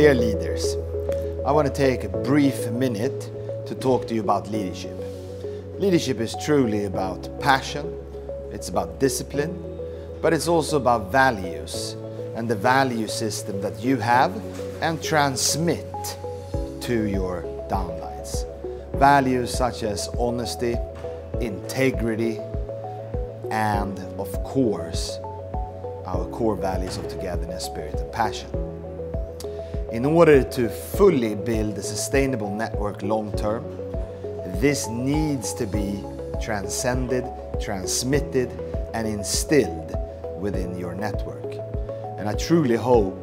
Dear leaders, I want to take a brief minute to talk to you about leadership. Leadership is truly about passion, it's about discipline, but it's also about values and the value system that you have and transmit to your downlines. Values such as honesty, integrity, and of course, our core values of togetherness, spirit, and passion. In order to fully build a sustainable network long term, this needs to be transcended, transmitted, and instilled within your network. And I truly hope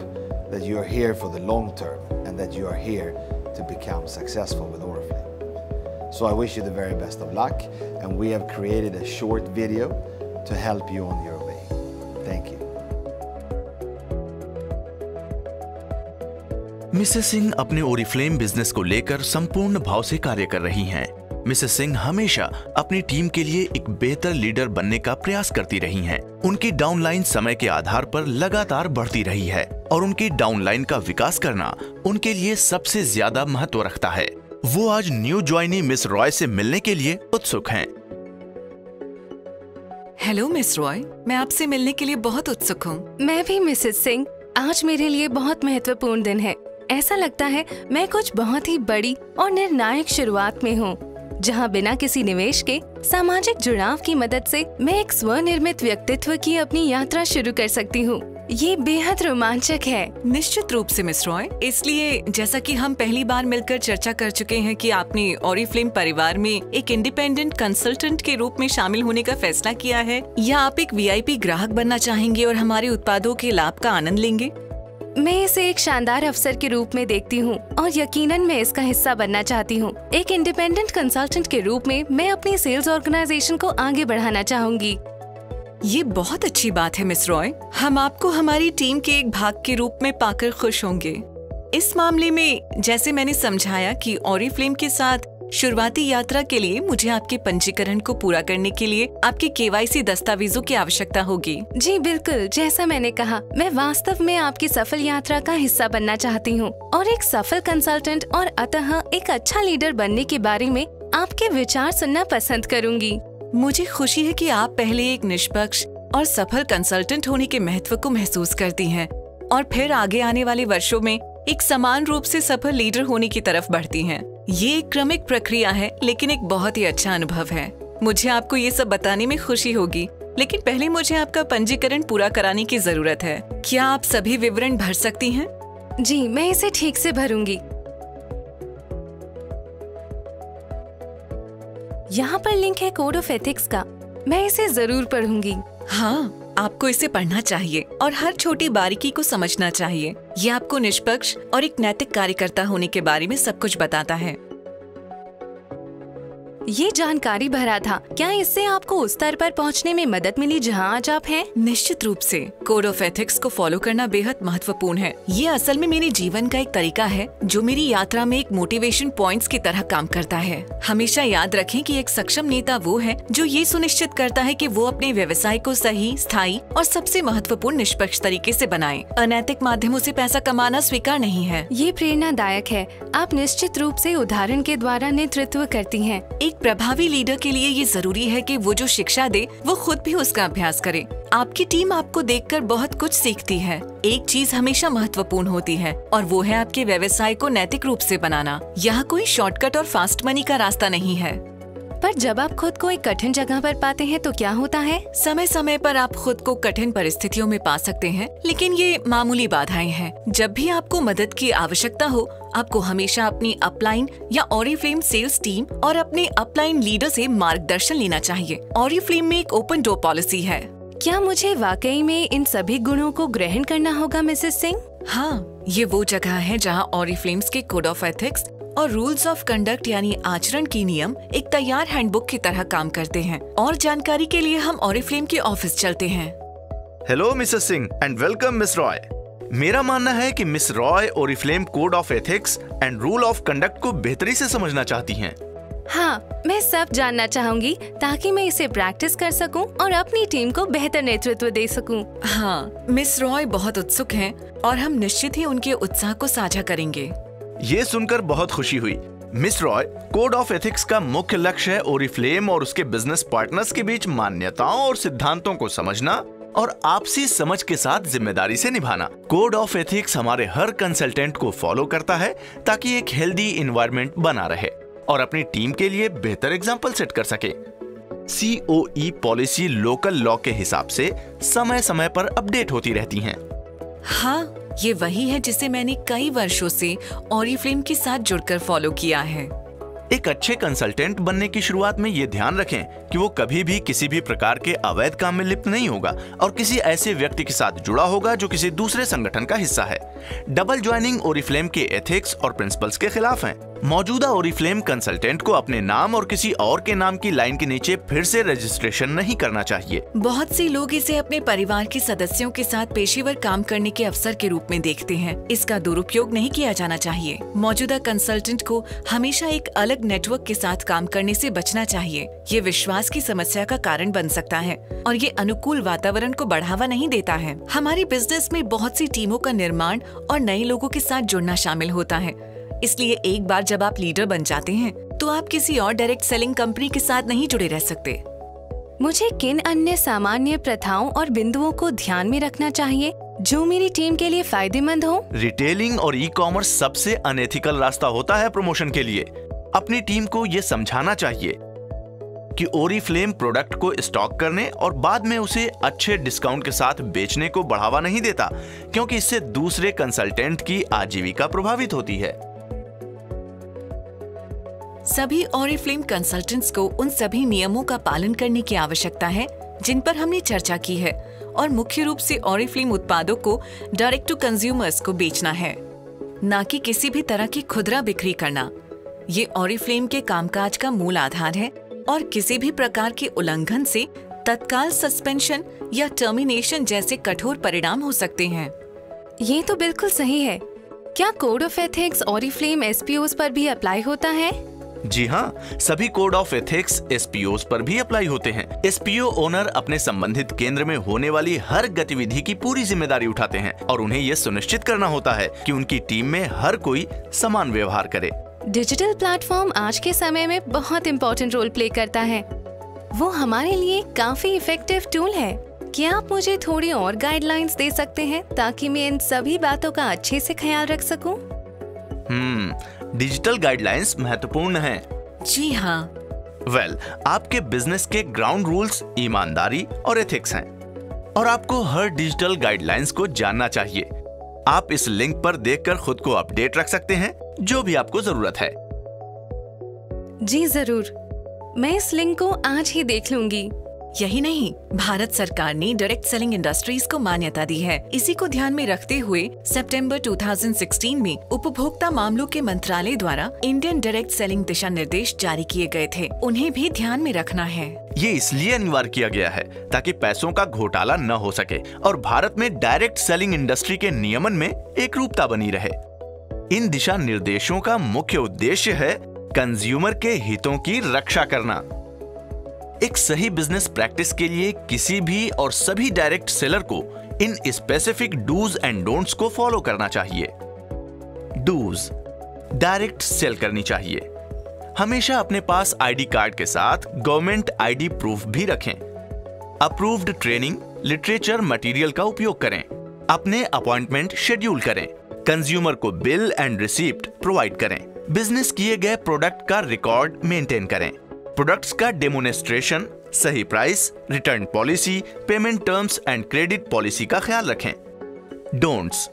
that you are here for the long term and that you are here to become successful with Oriflame. So I wish you the very best of luck, and we have created a short video to help you on your way. Thank you. Mrs Singh अपने Oriflame business को लेकर संपूर्ण भाव से कार्य कर रही हैं। मिसेस सिंह हमेशा अपनी टीम के लिए एक बेहतर लीडर बनने का प्रयास करती रही हैं। उनकी डाउनलाइन समय के आधार पर लगातार बढ़ती रही है और उनकी डाउनलाइन का विकास करना उनके लिए सबसे ज्यादा महत्व रखता है। वो आज न्यू ज्वाइनी मिस रॉय से मिलने के लिए उत्सुक हैं। हेलो मिस रॉय, मैं आपसे मिलने के लिए बहुत उत्सुक हूँ। मैं भी मिसेस सिंह। आज मेरे लिए बहुत महत्वपूर्ण दिन है। ऐसा लगता है मैं कुछ बहुत ही बड़ी और निर्णायक शुरुआत में हूँ, जहाँ बिना किसी निवेश के सामाजिक जुड़ाव की मदद से मैं एक स्वनिर्मित व्यक्तित्व की अपनी यात्रा शुरू कर सकती हूँ। ये बेहद रोमांचक है। निश्चित रूप से मिस रॉय। इसलिए जैसा कि हम पहली बार मिलकर चर्चा कर चुके हैं कि आपने ओरिफ्लेम परिवार में एक इंडिपेंडेंट कंसल्टेंट के रूप में शामिल होने का फैसला किया है, या आप एक वीआईपी ग्राहक बनना चाहेंगे और हमारे उत्पादों के लाभ का आनंद लेंगे? मैं इसे एक शानदार अवसर के रूप में देखती हूँ और यकीनन मैं इसका हिस्सा बनना चाहती हूँ। एक इंडिपेंडेंट कंसल्टेंट के रूप में मैं अपनी सेल्स ऑर्गेनाइजेशन को आगे बढ़ाना चाहूंगी। ये बहुत अच्छी बात है मिस रॉय। हम आपको हमारी टीम के एक भाग के रूप में पाकर खुश होंगे। इस मामले में जैसे मैंने समझाया कि ओरिफ्लेम के साथ शुरुआती यात्रा के लिए मुझे आपके पंजीकरण को पूरा करने के लिए आपके केवाईसी दस्तावेजों की आवश्यकता होगी। जी बिल्कुल, जैसा मैंने कहा, मैं वास्तव में आपकी सफल यात्रा का हिस्सा बनना चाहती हूँ और एक सफल कंसल्टेंट और अतः एक अच्छा लीडर बनने के बारे में आपके विचार सुनना पसंद करूँगी। मुझे खुशी है कि आप पहले एक निष्पक्ष और सफल कंसल्टेंट होने के महत्व को महसूस करती हैं और फिर आगे आने वाले वर्षों में एक समान रूप से सफल लीडर होने की तरफ बढ़ती हैं। ये एक क्रमिक प्रक्रिया है, लेकिन एक बहुत ही अच्छा अनुभव है। मुझे आपको ये सब बताने में खुशी होगी, लेकिन पहले मुझे आपका पंजीकरण पूरा कराने की जरूरत है। क्या आप सभी विवरण भर सकती हैं? जी, मैं इसे ठीक से भरूंगी। यहाँ पर लिंक है कोड ऑफ एथिक्स का। मैं इसे जरूर पढ़ूंगी। हाँ, आपको इसे पढ़ना चाहिए और हर छोटी बारीकी को समझना चाहिए। ये आपको निष्पक्ष और एक नैतिक कार्यकर्ता होने के बारे में सब कुछ बताता है। ये जानकारी भरा था। क्या इससे आपको उस स्तर पर पहुंचने में मदद मिली जहां आज आप हैं? निश्चित रूप से। कोड ऑफ एथिक्स को फॉलो करना बेहद महत्वपूर्ण है। ये असल में मेरे जीवन का एक तरीका है जो मेरी यात्रा में एक मोटिवेशन पॉइंट्स की तरह काम करता है। हमेशा याद रखें कि एक सक्षम नेता वो है जो ये सुनिश्चित करता है कि वो अपने व्यवसाय को सही, स्थायी और सबसे महत्वपूर्ण निष्पक्ष तरीके से बनाए। अनैतिक माध्यमों से पैसा कमाना स्वीकार नहीं है। ये प्रेरणादायक है। आप निश्चित रूप से उदाहरण के द्वारा नेतृत्व करती हैं। एक प्रभावी लीडर के लिए ये जरूरी है कि वो जो शिक्षा दे वो खुद भी उसका अभ्यास करे। आपकी टीम आपको देखकर बहुत कुछ सीखती है। एक चीज हमेशा महत्वपूर्ण होती है और वो है आपके व्यवसाय को नैतिक रूप से बनाना। यहाँ कोई शॉर्टकट और फास्ट मनी का रास्ता नहीं है। पर जब आप खुद को एक कठिन जगह पर पाते हैं तो क्या होता है? समय समय पर आप खुद को कठिन परिस्थितियों में पा सकते हैं, लेकिन ये मामूली बाधाएं हैं। जब भी आपको मदद की आवश्यकता हो, आपको हमेशा अपनी अपलाइन या ओरिफ्लेम सेल्स टीम और अपने अपलाइन लीडर से मार्गदर्शन लेना चाहिए। ओरिफ्लेम में एक ओपन डोर पॉलिसी है। क्या मुझे वाकई में इन सभी गुणों को ग्रहण करना होगा मिसेस सिंह? हाँ, ये वो जगह है जहाँ ओरिफ्लेम्स के कोड ऑफ एथिक्स और रूल्स ऑफ कंडक्ट यानी आचरण की नियम एक तैयार हैंडबुक की तरह काम करते हैं। और जानकारी के लिए हम ओरिफ्लेम के ऑफिस चलते हैं। Hello Mrs Singh and welcome miss Roy. मेरा मानना है कि miss Roy Oriflame code of ethics and rule of conduct को बेहतरी से समझना चाहती हैं। हाँ, मैं सब जानना चाहूंगी ताकि मैं इसे प्रैक्टिस कर सकूं और अपनी टीम को बेहतर नेतृत्व दे सकूं। हाँ, मिस रॉय बहुत उत्सुक हैं और हम निश्चित ही उनके उत्साह को साझा करेंगे। ये सुनकर बहुत खुशी हुई। Miss Roy, code of ethics का मुख्य लक्ष्य है ओरिफ्लेम और उसके बिजनेस पार्टनर्स के बीच मान्यताओं और सिद्धांतों को समझना और आपसी समझ के साथ जिम्मेदारी से निभाना। कोड ऑफ एथिक्स हमारे हर कंसल्टेंट को फॉलो करता है ताकि एक हेल्दी एनवायरनमेंट बना रहे और अपनी टीम के लिए बेहतर एग्जाम्पल सेट कर सके। COE पॉलिसी लोकल लॉ के हिसाब से समय समय पर अपडेट होती रहती हैं। हाँ, ये वही है जिसे मैंने कई वर्षों से ओरिफ्लेम के साथ जुड़कर फॉलो किया है। एक अच्छे कंसल्टेंट बनने की शुरुआत में ये ध्यान रखें कि वो कभी भी किसी भी प्रकार के अवैध काम में लिप्त नहीं होगा और किसी ऐसे व्यक्ति के साथ जुड़ा होगा जो किसी दूसरे संगठन का हिस्सा है। डबल ज्वाइनिंग ओरिफ्लेम के एथिक्स और प्रिंसिपल्स के खिलाफ है। मौजूदा ओरिफ्लेम कंसल्टेंट को अपने नाम और किसी और के नाम की लाइन के नीचे फिर से रजिस्ट्रेशन नहीं करना चाहिए। बहुत से लोग इसे अपने परिवार के सदस्यों के साथ पेशेवर काम करने के अवसर के रूप में देखते हैं। इसका दुरुपयोग नहीं किया जाना चाहिए। मौजूदा कंसल्टेंट को हमेशा एक अलग नेटवर्क के साथ काम करने से बचना चाहिए। ये विश्वास की समस्या का कारण बन सकता है और ये अनुकूल वातावरण को बढ़ावा नहीं देता है। हमारी बिजनेस में बहुत सी टीमों का निर्माण और नए लोगों के साथ जुड़ना शामिल होता है। इसलिए एक बार जब आप लीडर बन जाते हैं तो आप किसी और डायरेक्ट सेलिंग कंपनी के साथ नहीं जुड़े रह सकते। मुझे किन अन्य सामान्य प्रथाओं और बिंदुओं को ध्यान में रखना चाहिए जो मेरी टीम के लिए फायदेमंद हो? रिटेलिंग और ई-कॉमर्स सबसे अनएथिकल रास्ता होता है प्रमोशन के लिए। अपनी टीम को ये समझाना चाहिए कि ओरिफ्लेम प्रोडक्ट को स्टॉक करने और बाद में उसे अच्छे डिस्काउंट के साथ बेचने को बढ़ावा नहीं देता, क्योंकि इससे दूसरे कंसल्टेंट की आजीविका प्रभावित होती है। सभी ओरिफ्लेम कंसल्टेंट्स को उन सभी नियमों का पालन करने की आवश्यकता है जिन पर हमने चर्चा की है और मुख्य रूप से ओरिफ्लेम उत्पादों को डायरेक्ट टू कंज्यूमर्स को बेचना है, न कि किसी भी तरह की खुदरा बिक्री करना। ये ओरिफ्लेम के कामकाज का मूल आधार है और किसी भी प्रकार के उल्लंघन से तत्काल सस्पेंशन या टर्मिनेशन जैसे कठोर परिणाम हो सकते हैं। ये तो बिल्कुल सही है। क्या code of ethics Oriflame SPOs पर भी अप्लाई होता है? जी हाँ, सभी कोड ऑफ एथिक्स SPOs पर भी अप्लाई होते हैं। SPO ओनर अपने संबंधित केंद्र में होने वाली हर गतिविधि की पूरी जिम्मेदारी उठाते हैं और उन्हें यह सुनिश्चित करना होता है कि उनकी टीम में हर कोई समान व्यवहार करे। डिजिटल प्लेटफॉर्म आज के समय में बहुत इम्पोर्टेंट रोल प्ले करता है। वो हमारे लिए काफी इफेक्टिव टूल है। क्या आप मुझे थोड़ी और गाइडलाइंस दे सकते हैं ताकि मैं इन सभी बातों का अच्छे से ख्याल रख सकूं? डिजिटल गाइडलाइंस महत्वपूर्ण हैं। जी हाँ। आपके बिजनेस के ग्राउंड रूल्स ईमानदारी और एथिक्स हैं और आपको हर डिजिटल गाइडलाइंस को जानना चाहिए। आप इस लिंक पर देखकर खुद को अपडेट रख सकते हैं जो भी आपको जरूरत है। जी जरूर, मैं इस लिंक को आज ही देख लूंगी। यही नहीं, भारत सरकार ने डायरेक्ट सेलिंग इंडस्ट्रीज को मान्यता दी है। इसी को ध्यान में रखते हुए सितंबर 2016 में उपभोक्ता मामलों के मंत्रालय द्वारा इंडियन डायरेक्ट सेलिंग दिशा निर्देश जारी किए गए थे। उन्हें भी ध्यान में रखना है। ये इसलिए अनिवार्य किया गया है ताकि पैसों का घोटाला न हो सके और भारत में डायरेक्ट सेलिंग इंडस्ट्री के नियमन में एकरूपता बनी रहे। इन दिशा निर्देशों का मुख्य उद्देश्य है कंज्यूमर के हितों की रक्षा करना। एक सही बिजनेस प्रैक्टिस के लिए किसी भी और सभी डायरेक्ट सेलर को इन स्पेसिफिक डूज एंड डोंट्स को फॉलो करना चाहिए। डूज, डायरेक्ट सेल करनी चाहिए। हमेशा अपने पास आईडी कार्ड के साथ गवर्नमेंट आईडी प्रूफ भी रखें। अप्रूव्ड ट्रेनिंग लिटरेचर मटेरियल का उपयोग करें। अपने अपॉइंटमेंट शेड्यूल करें। कंज्यूमर को बिल एंड रिसीप्ट प्रोवाइड करें। बिजनेस किए गए प्रोडक्ट का रिकॉर्ड मेंटेन करें। प्रोडक्ट्स का डेमोनेस्ट्रेशन, सही price, return policy, payment terms and credit policy का ख्याल रखें। डोंट्स,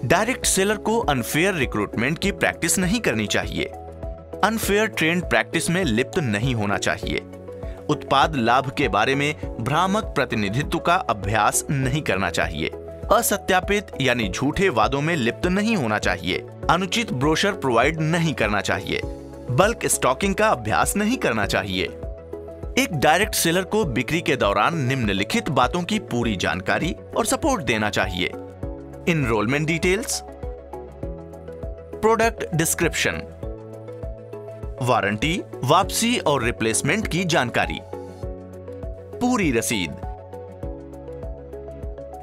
डायरेक्ट सेलर को अनफेयर रिक्रूटमेंट की प्रैक्टिस नहीं करनी चाहिए। अनफेयर ट्रेंड प्रैक्टिस में लिप्त नहीं होना चाहिए। उत्पाद लाभ के बारे में भ्रामक प्रतिनिधित्व का अभ्यास नहीं करना चाहिए। असत्यापित यानी झूठे वादों में लिप्त नहीं होना चाहिए। अनुचित ब्रोशर प्रोवाइड नहीं करना चाहिए। बल्क स्टॉकिंग का अभ्यास नहीं करना चाहिए। एक डायरेक्ट सेलर को बिक्री के दौरान निम्नलिखित बातों की पूरी जानकारी और सपोर्ट देना चाहिए। Enrolment details, product description, warranty, वापसी और रिप्लेसमेंट की जानकारी, पूरी रसीद,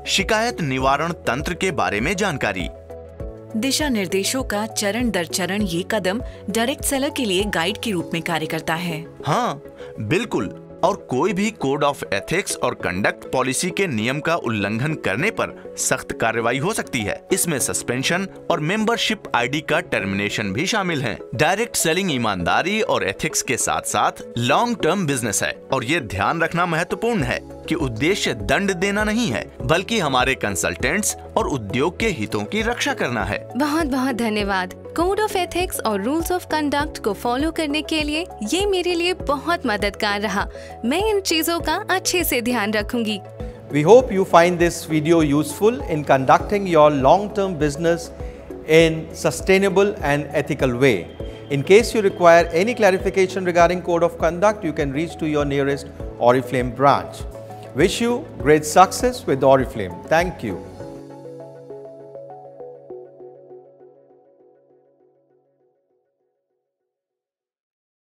शिकायत निवारण तंत्र के बारे में जानकारी। दिशा निर्देशों का चरण दर चरण ये कदम डायरेक्ट सेलर के लिए गाइड के रूप में कार्य करता है। हाँ, बिल्कुल। और कोई भी कोड ऑफ एथिक्स और कंडक्ट पॉलिसी के नियम का उल्लंघन करने पर सख्त कार्रवाई हो सकती है। इसमें सस्पेंशन और मेंबरशिप आईडी का टर्मिनेशन भी शामिल है। डायरेक्ट सेलिंग ईमानदारी और एथिक्स के साथ साथ लॉन्ग टर्म बिजनेस है और ये ध्यान रखना महत्वपूर्ण है कि उद्देश्य दंड देना नहीं है, बल्कि हमारे कंसल्टेंट्स और उद्योग के हितों की रक्षा करना है। बहुत बहुत धन्यवाद। कोड ऑफ एथिक्स और रूल्स ऑफ कंडक्ट को फॉलो करने के लिए ये मेरे लिए बहुत मददगार रहा। मैं इन चीजों का अच्छे से ध्यान रखूंगी। We hope you find this video useful in conducting your long-term business in sustainable and ethical way. In case you require any clarification regarding code of conduct, you can reach to your nearest Oriflame branch. Wish you great success with Oriflame. Thank you.